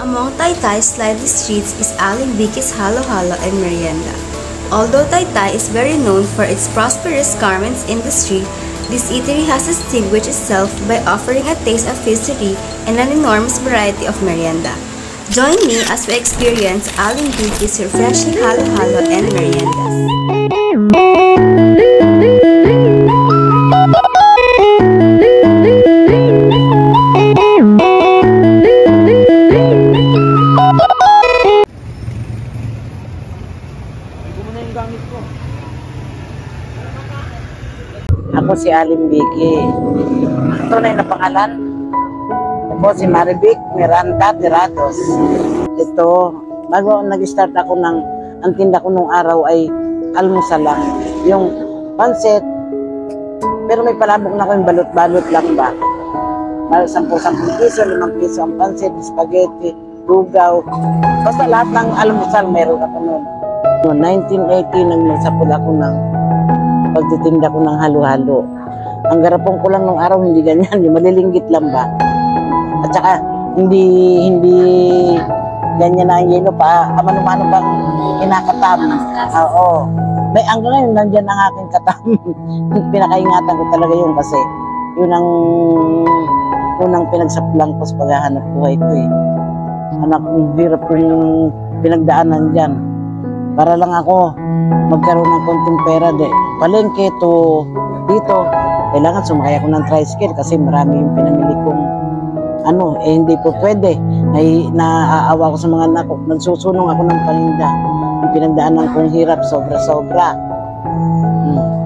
Among Taytay's lively streets is Aling Vicky's Halo Halo and Merienda. Although Taytay is very known for its prosperous garments industry, this eatery has distinguished itself by offering a taste of history and an enormous variety of merienda. Join me as we experience Aling Vicky's refreshing Halo Halo and Meriendas. Ako si Aling Vicky. Tunay na pangalan. Ako si Marivic Miranda Tirados. Ito, bago nag-start ako ang tinda ko nung araw ay almusal lang. Yung pansit, pero may palabok na ko yung balot-balot lang ba. 10 piso, 5 piso ang pansit, spaghetti, lugaw. Basta lahat ng almusal meron ako noon. Noong 1980 nang nagsapod ako ng pagtitinda ko ng halo-halo. Ang garapong ko lang nung araw, hindi ganyan, yung malilinggit lang ba. At saka, hindi ganyan na ang yelo pa, mano-mano bang kinakatam. Oo. May hanggang ngayon, nandyan ang aking katam. Pinakaingatan ko talaga yun kasi yun ang unang pinagsaplang ko sa paghahanap buhay ko eh. Anak, hirap ko yung pinagdaanan dyan. Para lang ako magkaroon ng konting pera palengke to dito. Kailangan sumakay ako ng tricycle kasi marami yung pinamili kong hindi po pwede. Naaawa ko sa mga anak ko. Nagsusunong ako ng paninda. Yung pinagdaanan kong hirap, sobra-sobra.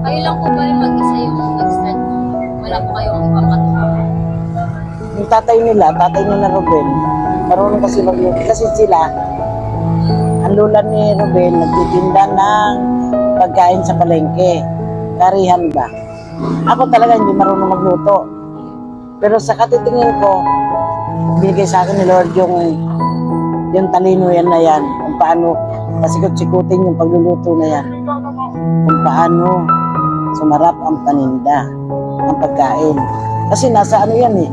Kayo lang po ba yung mag-isa yung nag-start? Wala po kayong ibang katulong? Yung tatay nila Ruben, marunong kasi magluto. Kasi sila, ang lola ni Ruben, nagtitinda ng pagkain sa palengke. Karihan ba? Ako talaga hindi marunong magluto. Pero sa katitingin ko, binigay sa akin ni Lord yung talino yan na yan. Kung paano pasikot-sikutin yung pagluluto na yan. Kung paano sumarap ang paninda, ang pagkain. Kasi nasa yan eh.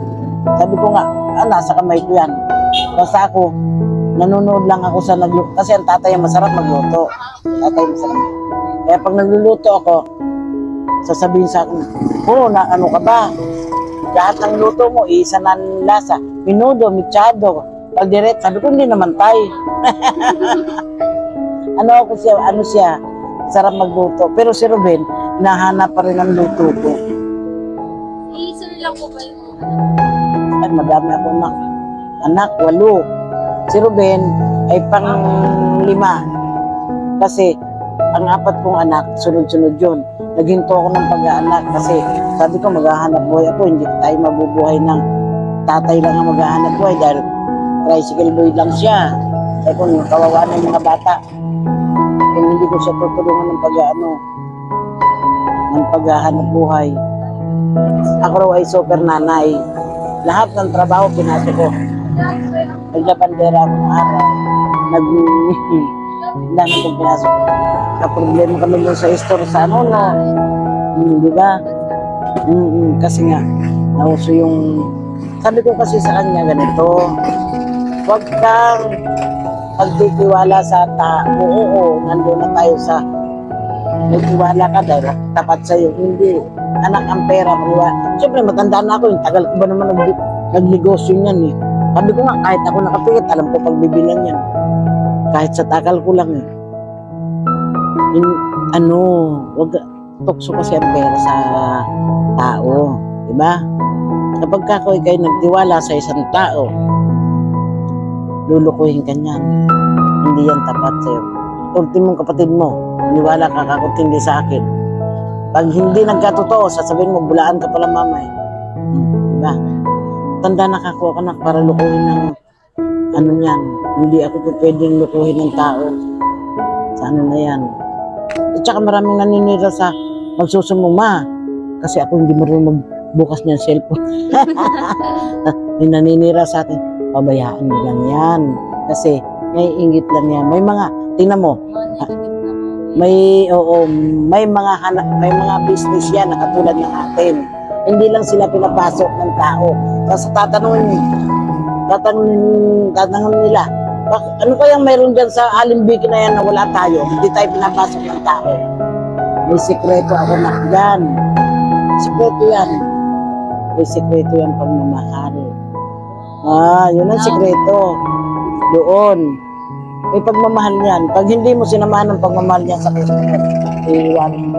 Sabi ko nga, nasa kamay ko yan. Basta ako, nanonood lang ako sa nagluto. Kasi ang tatay masarap magluto. Tatay masarap. Kaya pag nagluluto ako, sasabihin sa akin, ano ka ba? Lahat ng luto mo, isa na lasa. Minudo, michado, paldiret. Sabi ko, hindi naman tayo. Ano siya, sarap magluto. Pero si Ruben, nahanap pa rin ang luto ko. Isa lang po ba yung Ay, madami ako anak, 8. Si Ruben ay pang-5. Kasi ang 4 kong anak, sunod-sunod yun. Naghinto ako ng pag-aanak kasi sabi ko maghahanap buhay ako. Hindi tayo mabubuhay ng tatay lang ang maghahanap buhay dahil tricycle boy lang siya. Sabi ko, kawawa na yung mga bata. Kung hindi ko siya tutulungan ng paghahanap buhay. Ako raw ay super nanay. Lahat ng trabaho pinasok ko. Naglabandera akong araw. Dami kong pinasok. Kaproblema kami doon sa store sa di ba? Kasi nga, nauso yung... Sabi ko kasi sa kanya ganito, huwag kang pagtitiwala sa tao. Oo, nandun na tayo sa... Nagtiwala ka dahil tapat sa'yo. Hindi. Anak ang pera. Siyempre, matanda na ako. Yung tagal ko ba naman nagligosyo yan eh. Sabi ko nga, kahit ako nakapikit, alam ko pagbibilan yan. Kahit sa takal ko lang eh. Wag tukso kasi ang pera sa tao. Diba? Kapag ako kayo nagtiwala sa isang tao, lulukuhin ka niyan. Hindi yan tapat sa'yo. Ultimong kapatid mo, niwala ka kakuntindi sa akin. Pag hindi nagkatotoo, sasabihin mo, bulaan ka pala mamay. Diba? Tanda na kako anak para lukuhin ng yan. Hindi ako pwedeng lukuhin ng tao. Sa na yan. At saka maraming naninira sa magsusumuma. Kasi ako hindi marunong magbukas ng cellphone. May naninira sa atin. Pabayaan mo lang yan. Kasi may ingit lang yan. May mga, tingnan mo. May mga business yan na katulad ng atin. Hindi lang sila pinapasok ng tao. Sa tatanungin, tatanungin nila, ano kayang mayroon dyan sa Alimbiki na yan na wala tayo? Hindi tayo pinapasok ng tao. May sikreto ako na yan. Sikreto yan. May sikreto yan pagmamahal. Yun ang sikreto. Doon. May pagmamahal yan. Pag hindi mo sinamahan ng pagmamahal yan sa Kristo, iiwanan mo.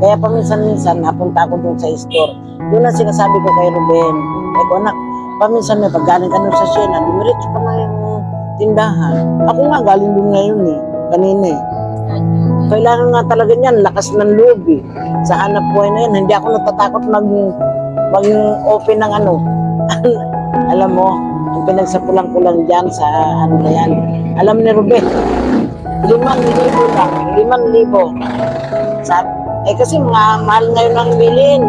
Kaya paminsan-minsan, napunta ako doon sa store. Yun ang sinasabi ko kay Ruben. Kaya ko, anak, paminsan may paggaling ka nun sa Siena, dumiretso ka na yung tindahan. Ako nga, galing doon ngayon kanina Kailangan nga talaga niyan, lakas ng loob Sa hanap buhay na yan, hindi ako natatakot mag-open ng Alam mo, yung pinagsapulang-pulang dyan sa na yan. Alam ni Ruben, 5,000 lang, 5,000. Kasi mahal ngayon ang bilhin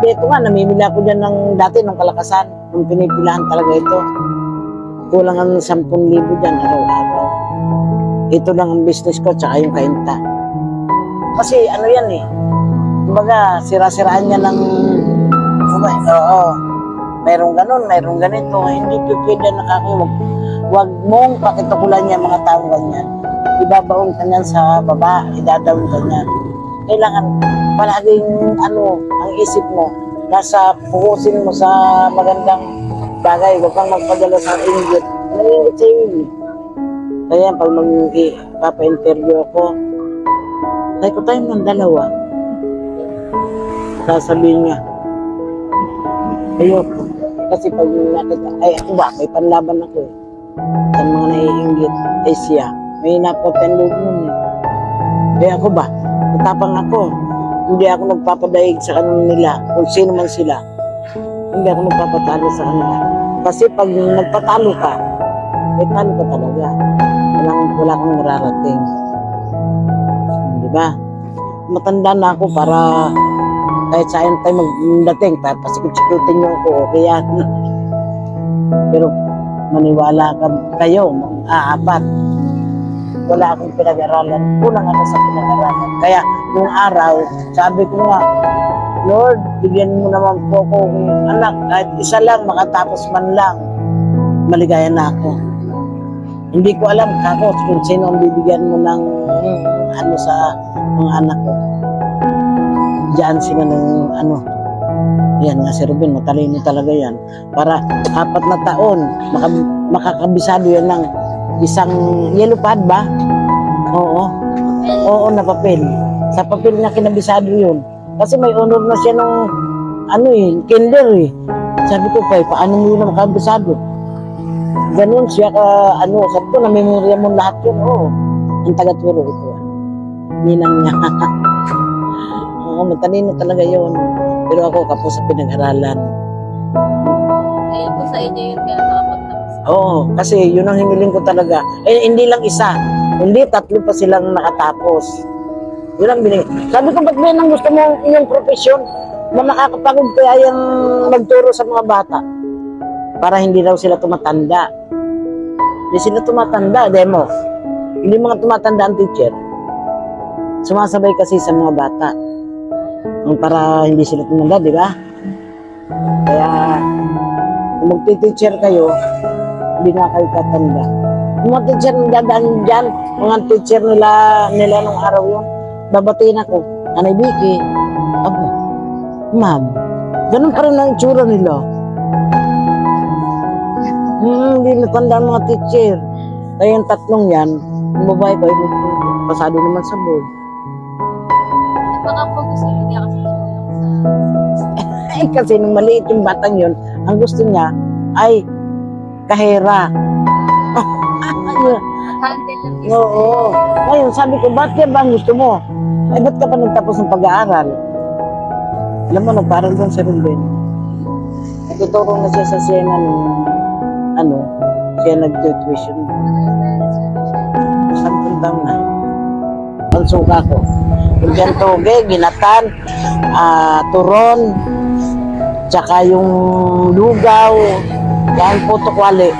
Ito nga, namimili ako dyan dati ng Kalakasan. Nung pinipilahan talaga ito. Kulang ang 10,000 dyan araw-araw. Ito lang ang business ko, tsaka yung kainta. Kasi yan kumbaga, sira-siraan niya ng mayroong ganun, mayroong ganito. Hindi pwede nakakuwag. Huwag mong pakitukulan niya mga taong ganyan. Ibabaon ka niyan sa baba, idadawin ka niyan. Kailangan palaging ang isip mo, nasa pukusin mo sa magandang bagay. Huwag kang magpadala sa inggit. Nangingit sa iyo Kaya pag magpapa-interview ako, sabi ko tayo ng dalawa. Sasabihin niya, ayoko. Kasi pag nakita, ako ba, may panlaban ako Sa mga naiinggit, siya. May napoten loob nun ako ba, matapang ako. Hindi ako nagpapadaig sa nila, kung sino man sila. Hindi ako nagpapatalo sa kanila. Kasi pag nagpatalo ka, may talo ka talaga. Wala kang mararating. Di ba? Matanda na ako para kahit saan tayo magdating, pasikot-sikutin niyo ako, okay yan. Pero maniwala kayo, apat. Wala akong pinag-aralan. Kulang ako sa pinag-aralan. Kaya, nung araw, sabi ko nga, Lord, bigyan mo naman po kung anak, kahit isa lang, makatapos man lang, maligaya na ako. Hindi ko alam kako kung sino ang bibigyan mo ng sa mga anak ko. Diyan sila ng yan nga si Ruben, matalino talaga yan. Para 4 na taon, makakabisado yan ng isang yellow pad ba? Oo, na papel. Sa papel niya kinabisado yun. Kasi may honor na siya ng kinder Sabi ko, paano mo yun na makabisado? Ganun siya sabi ko, na-memorya mo lahat yun. Ang taga-turo ito. Ninang niya. Matalino talaga yun. Pero ako, kapos sa pinag-aralan. Ayun po sa inyo yun kaya nakapagtapos. Kasi yun ang hiniling ko talaga. Hindi lang isa. Hindi, 3 pa silang nakatapos. Yun ang biling. Sabi ko, ba't yan ang gusto mo yung profesyon? Na nakakapagod kaya yung magturo sa mga bata. Para hindi raw sila tumatanda. Hindi sila tumatanda, demo. Hindi mga tumatanda ang teacher. Sumasabay kasi sa mga bata. Para hindi sila tumanda, di ba? Kaya, kung magti-teacher kayo, hindi nga kayo tatanda. Yung mga teacher na dadaan dyan, mga teacher nila nung araw yun, babatiin ako, Nanay Vicky, aba, ma'am, ganun pa rin ang itsura nila. Hindi natanda ang mga teacher. Kaya yung 3 yan, yung babae ba, pasado naman sa board. Baka po gusto niya kasi Kasi nung maliit yung batang yun, ang gusto niya ay kahera. Oo. Ngayon, sabi ko, ba't yan ba ang gusto mo? Ba't ka pa nagtapos ng pag-aaral? Alam mo, nagparal doon sa Ruben. Nagtuturo na siya sa Siena nung siya nag-tuition. 10 taon na. Pansuka ko. Yung toge, ginatan, turon, tsaka yung lugaw, yan puto kwali.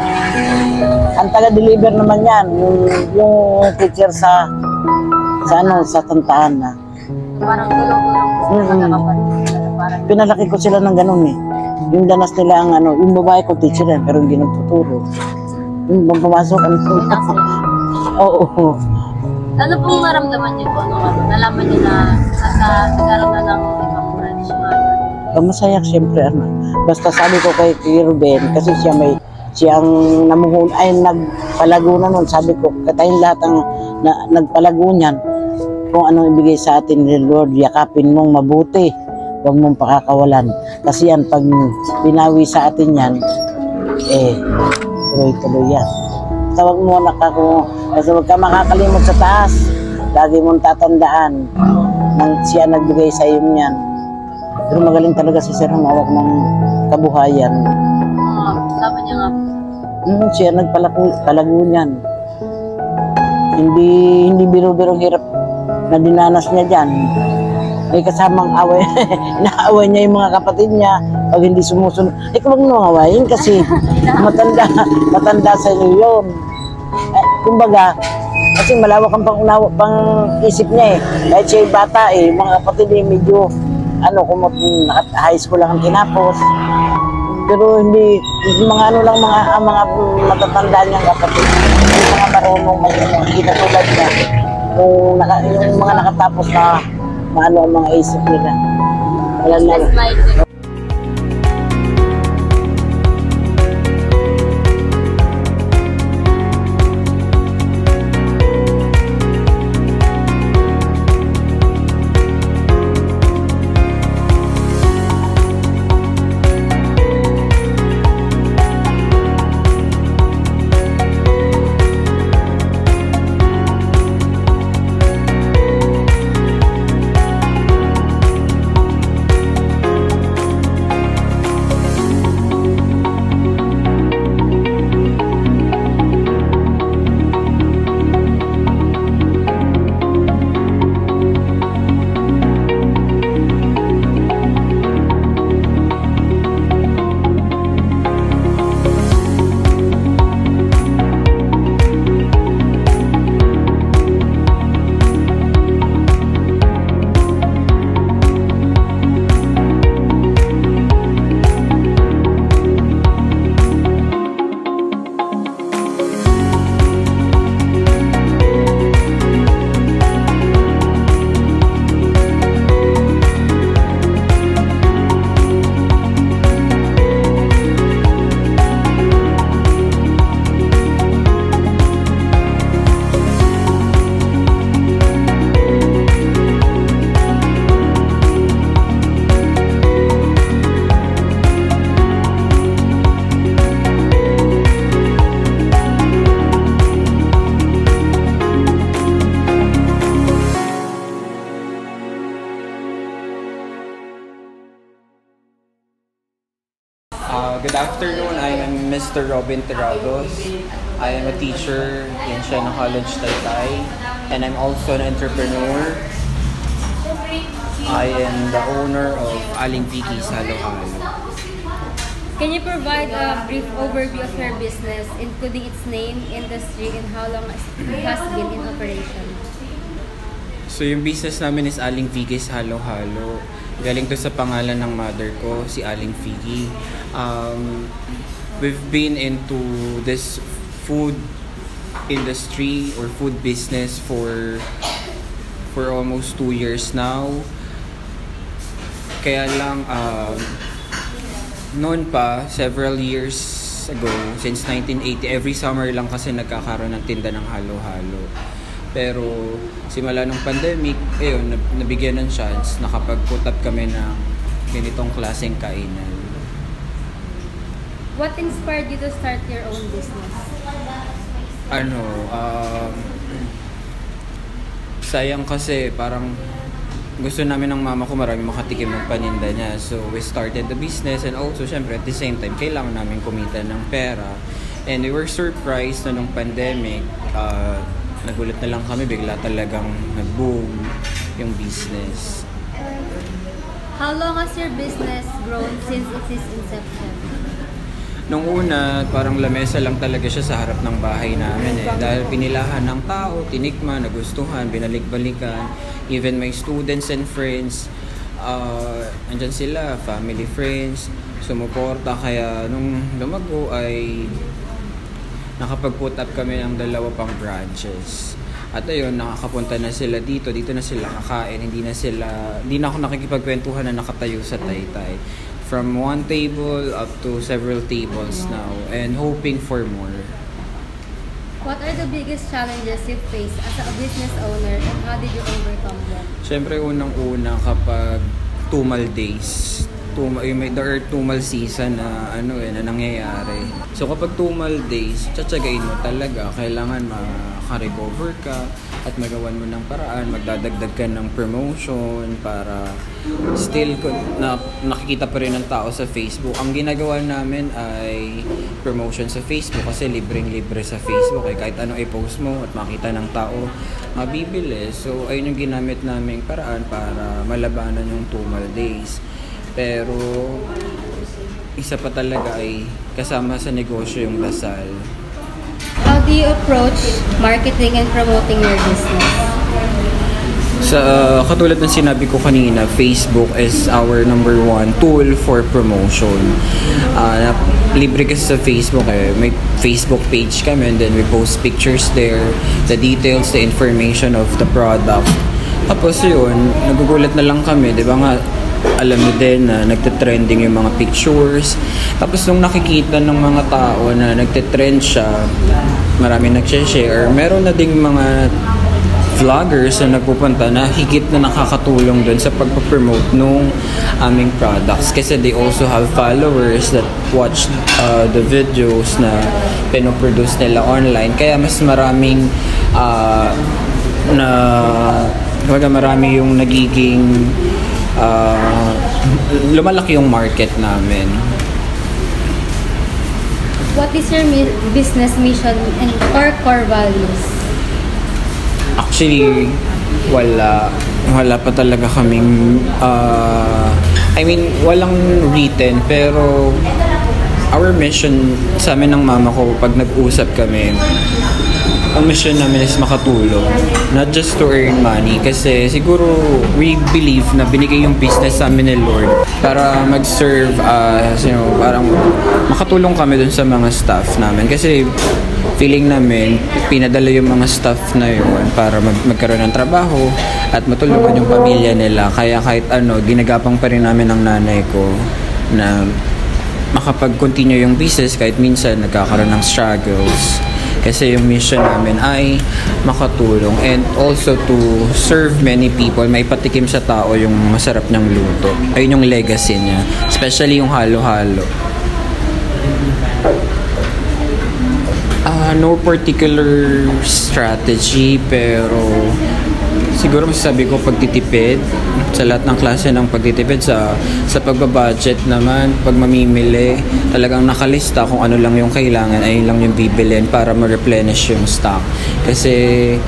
Ang taga-deliver naman yan, yung teacher sa Tantaan na. Parang gulong-gulong po sila magkakapatid. Pinalaki ko sila ng ganun Yung danas nila ang ano, yung babae ko teacher yan, pero hindi nagtuturo. Yung pumasok, ano po. Oo. Ano pong maramdaman niyo po nung nalaman niyo na nagkaroon na ng ibang branch ngayon? Masaya siyempre, ano. Basta sabi ko kay Ruben, kasi siya ang namuhun, ay nagpalago na nun. Sabi ko, tayong lahat ang nagpalago niyan. Kung anong ibigay sa atin ni Lord, yakapin mong mabuti. Huwag mong pakakawalan. Kasi yan, pag pinawi sa atin yan, tuloy-tuloy yan. Tawag mo anak ako, kasi huwag ka makakalimot sa taas. Lagi mong tatandaan nang siya nagbigay sa iyo niyan. Pero magaling talaga si Sir humawak ng kabuhayan. Sabi niya nga. Siya nagpalago niyan. Hindi biro-birong hirap na dinanas niya dyan. May kasamang away. Inaaway niya yung mga kapatid niya pag hindi sumusunod. Huwag mo awayin kasi matanda sa inyo yun. Kumbaga, kasi malawak ang pang isip niya eh. Kahit siya bata eh, mga kapatid eh, medyo high school lang ang tinapos. Pero hindi, mga matatanda niyang kapatid. Yung mga marunong kinatulad niya. Yung mga nakatapos na ang mga isip nila. Wala na. Good afternoon, I am Mr. Robin Terrados. I am a teacher in Siena College, Taytay, and I'm also an entrepreneur. I am the owner of Aling Vicky's Halo Halo. Can you provide a brief overview of your business, including its name, industry, and how long it has been in operation? So yung business namin is Aling Vicky's Halo Halo. Galing to sa pangalan ng mother ko, si Aling Vicky. We've been into this food industry or food business for almost 2 years now. Kaya lang, noon pa, several years ago, since 1980, every summer lang kasi nagkakaroon ng tinda ng halo-halo. Pero simula ng pandemic, nabigyan ng chance, nakapag-put up kami ng ganitong klaseng kainan. What inspired you to start your own business? Sayang kasi parang gusto namin ng mama ko marami makatikim ng paninda niya. So we started the business, and also syempre at the same time kailangan namin kumita ng pera. And we were surprised na nung pandemic, nagulat na lang kami, bigla talagang nag-boom yung business. How long has your business grown since its inception? Nung una, parang lamesa lang talaga siya sa harap ng bahay namin eh. Dahil pinilahan ng tao, tinikman, nagustuhan, binalik-balikan. Even my students and friends, Andyan sila, family, friends, sumuporta. Kaya nung lumago ay nakapag-put up kami ng 2 pang branches. At ayun, nakakapunta na sila dito na sila kakain, hindi na ako nakikipagkwentuhan na nakatayo sa Taytay. From 1 table up to several tables now, and hoping for more. What are the biggest challenges you face as a business owner and how did you overcome them? Siyempre, unang-una kapag tumal days. There are tumal season na na nangyayari. So kapag tumal days, tsatsagain mo talaga. Kailangan maka-recover ka at magawan mo ng paraan. Magdadagdag ka ng promotion para still nakikita pa rin ng tao sa Facebook. Ang ginagawa namin ay promotion sa Facebook kasi libreng-libre sa Facebook. Kahit ano i-post mo at makita ng tao, mabibili. So ayun yung ginamit naming paraan para malabanan yung tumal days. Pero isa pa talaga ay kasama sa negosyo yung dasal. How do you approach marketing and promoting your business? Sa katulad ng sinabi ko kanina, Facebook is our number 1 tool for promotion. Libre kasi sa Facebook may Facebook page kami, and then we post pictures there, the details, the information of the product. Tapos yun, nagugulat na lang kami, di ba nga, alam mo din na nagte-trending yung mga pictures. Tapos nung nakikita ng mga tao na nagte-trend siya, marami nag-share. Meron na ding mga vloggers na nagpupunta na higit na nakakatulong dun sa pagpapromote nung aming products. Kasi they also have followers that watch the videos na pinoproduce nila online. Kaya mas maraming marami yung nagiging lumalaki yung market namin. What is your business mission and core values? Actually, wala pa talaga kaming walang written, pero our mission sa amin ng mama ko pag nag-usap kami, ang mission namin is makatulong, not just to earn money. Kasi siguro we believe na binigay yung business sa amin ni Lord para mag-serve parang makatulong kami dun sa mga staff namin. Kasi feeling namin, pinadala yung mga staff na yun para magkaroon ng trabaho at matulungan yung pamilya nila. Kaya kahit ginagapang pa rin namin ng nanay ko na makapag-continue yung business kahit minsan nagkakaroon ng struggles. Kasi yung mission namin ay makatulong and also to serve many people. May patikim sa tao yung masarap niyang luto. Ayun yung legacy niya. Especially yung halo-halo. No particular strategy, pero siguro masasabi ko pagtitipid sa lahat ng klase ng pagtitipid sa pagbabudget naman, pag mamimili, talagang nakalista kung ano lang yung kailangan, ayun lang yung bibilin para ma-replenish yung stock. Kasi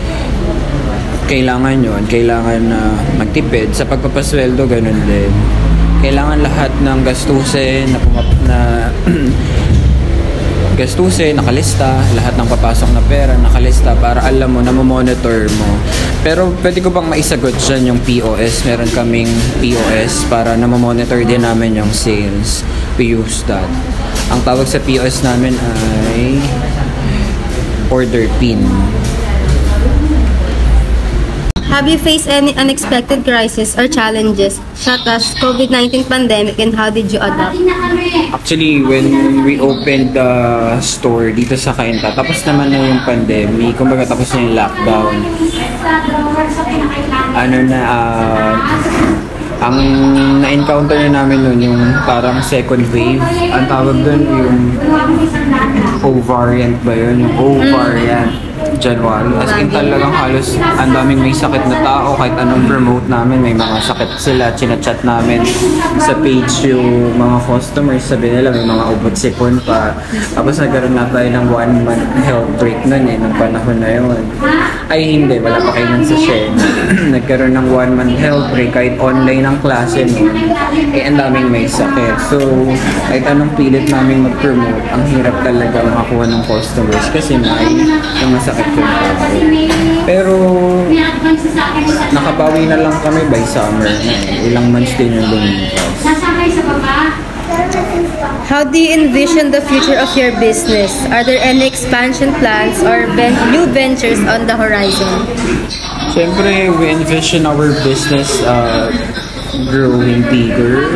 kailangan na magtipid. Sa pagpapasweldo, ganun din. Kailangan lahat ng gastusin gastusin, nakalista, lahat ng papasok na pera, nakalista para alam mo, na-monitor mo. Pero pwede ko bang maisagot dyan yung POS? Meron kaming POS para na-monitor din namin yung sales. We use that. Ang tawag sa POS namin ay order pin. Have you faced any unexpected crisis or challenges such as COVID-19 pandemic, and how did you adapt? Actually, when we opened the store dito sa Cainta, tapos naman na yung pandemic, kumbaga tapos na yung lockdown. Ang na-encounter na namin nun yung parang second wave. Ang tawag dun yung O-variant ba yun? Yung O-variant. January. As in talagang halos ang daming may sakit na tao. Kahit anong promote namin, may mga sakit sila. Chinachat namin sa page yung mga customers. Sabi nila may mga ubot-sipon pa. Tapos nagkaroon na tayo ng 1-month health break nun nung panahon na yun. Ay hindi, wala pa kayo nun sa Shen. Nagkaroon ng 1-month health break kahit online ang klase nun. Ang daming may sakit. So, kahit anong pilit namin mag-promote, ang hirap talaga makakuha ng customers kasi may mga sakit yung tao. Pero nakabawi na lang kami by summer na ilang months din yung lumipas. How do you envision the future of your business? Are there any expansion plans or new ventures on the horizon? Siyempre, we envision our business growing bigger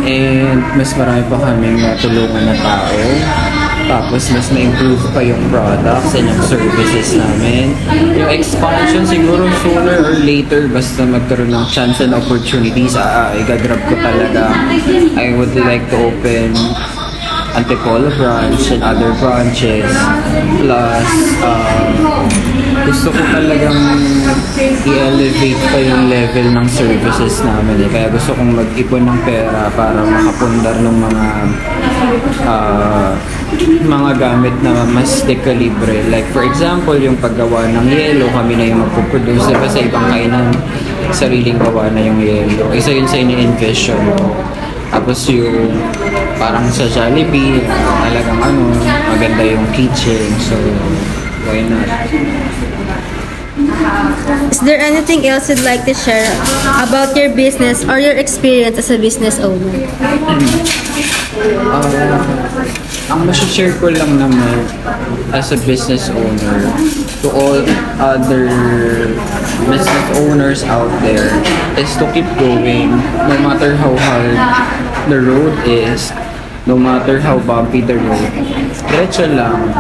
and mas marami pa kaming matulungan na tao. Tapos mas na-improve pa yung products and yung services namin. Yung expansion siguro sooner or later basta magkaroon ng chance and opportunities, igagrab ko talaga. I would like to open Antipolo branch and other branches. Plus, gusto ko talagang i-elevate pa yung level ng services namin. Kaya gusto kong mag-ipon ng pera para makapundar ng mga gamit na mas dekalibre. Like for example, yung paggawa ng yelo, kami na yung magpuproduce. Diba sa ibang kainan, sariling gawa na yung yelo. Isa yun sa ini-envision ko. Tapos yung parang sa Jollibee, talagang maganda yung kitchen. So, why not? Is there anything else you'd like to share about your business or your experience as a business owner? Ang masashare ko lang naman as a business owner to all other business owners out there is to keep going no matter how hard the road is, no matter how bumpy the road. Diretso lang.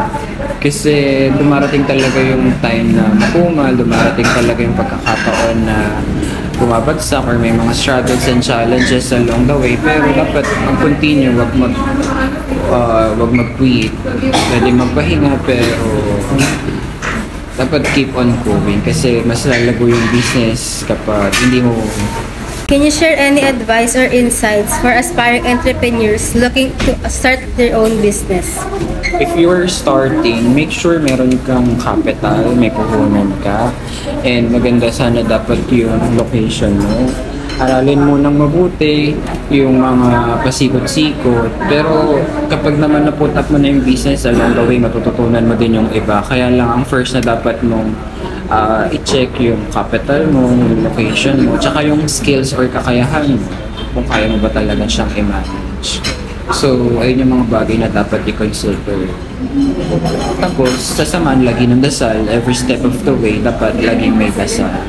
Kasi dumarating talaga yung time na makumal, dumarating talaga yung pagkakataon na bumabagsak or may mga struggles and challenges along the way. Pero dapat mag-continue, wag mag-quit. Pwede magpahinga pero dapat keep on going kasi mas lalago yung business kapag hindi mo. Can you share any advice or insights for aspiring entrepreneurs looking to start their own business? If you're starting, make sure meron kang capital, may puhunan ka, and maganda sana dapat yung location mo. Aralin mo ng mabuti yung mga pasikot-sikot, pero kapag naman na-put up mo na yung business along the way, matututunan mo din yung iba. Kaya lang ang first na dapat mong i-check yung capital mo, yung location mo, tsaka yung skills or kakayahan mo, kung kaya mo ba talaga siyang i-manage. So, ayun yung mga bagay na dapat i-consider. Tapos, sasamahan lagi ng dasal, every step of the way, dapat laging may dasal.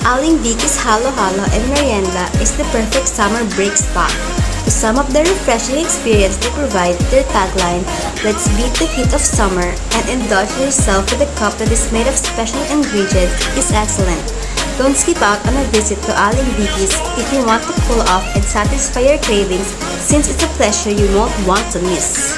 Aling Vicky's Halo Halo and Merienda is the perfect summer break spot. To sum up the refreshing experience they provide, their tagline, "Let's beat the heat of summer and indulge yourself with a cup that is made of special ingredients," is excellent. Don't skip out on a visit to Aling Vicky's if you want to cool off and satisfy your cravings, since it's a pleasure you won't want to miss.